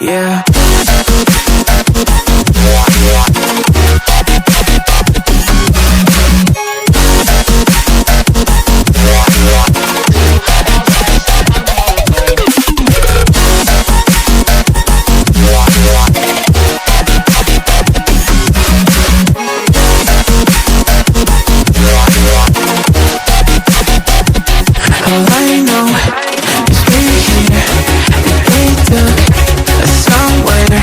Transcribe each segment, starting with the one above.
yeah. All I know is we're here, they took us somewhere.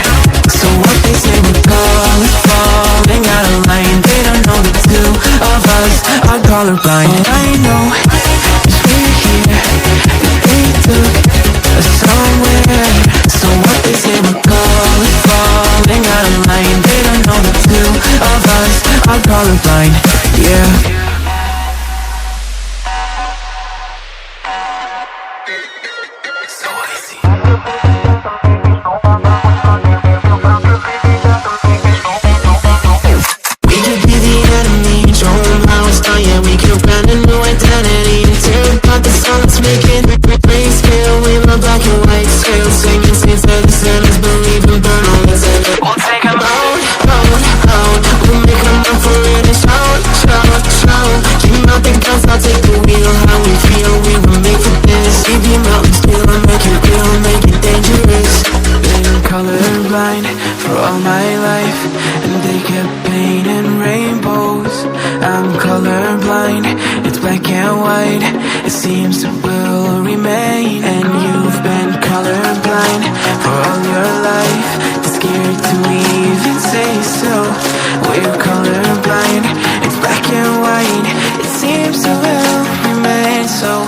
So what they say we're falling out of line. They don't know the two of us are colorblind. All I know is we're here, they took us somewhere. So what they say we're falling out of line. They don't know the two of us are colorblind, yeah. Colorblind for all my life, and they kept painting rainbows. I'm colorblind, it's black and white. It seems it will remain. And you've been colorblind for all your life, too scared to even say so. We're colorblind, it's black and white. It seems it will remain so.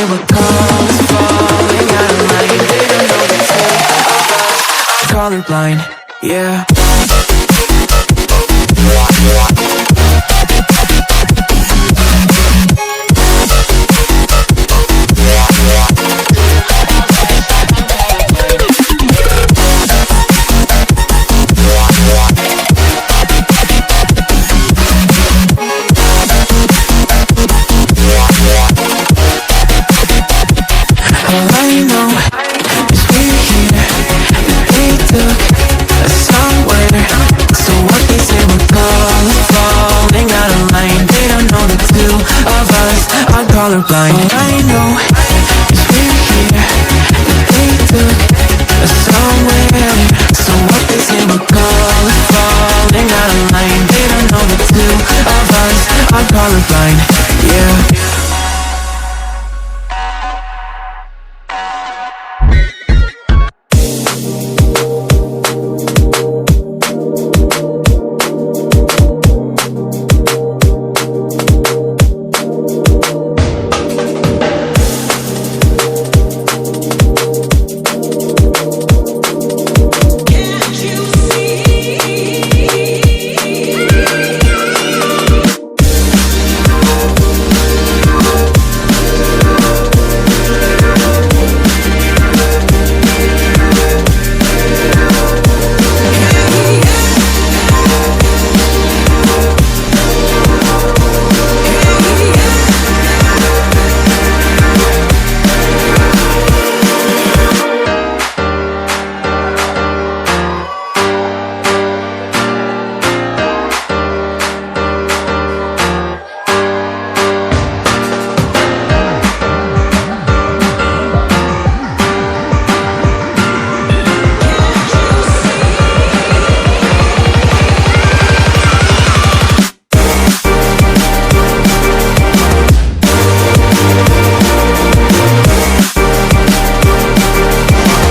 We're falling out of line. They don't know the two of us are colorblind, yeah. All I know is we're here, they took us somewhere. So what they say we're falling out of line. They don't know the two of us are colorblind.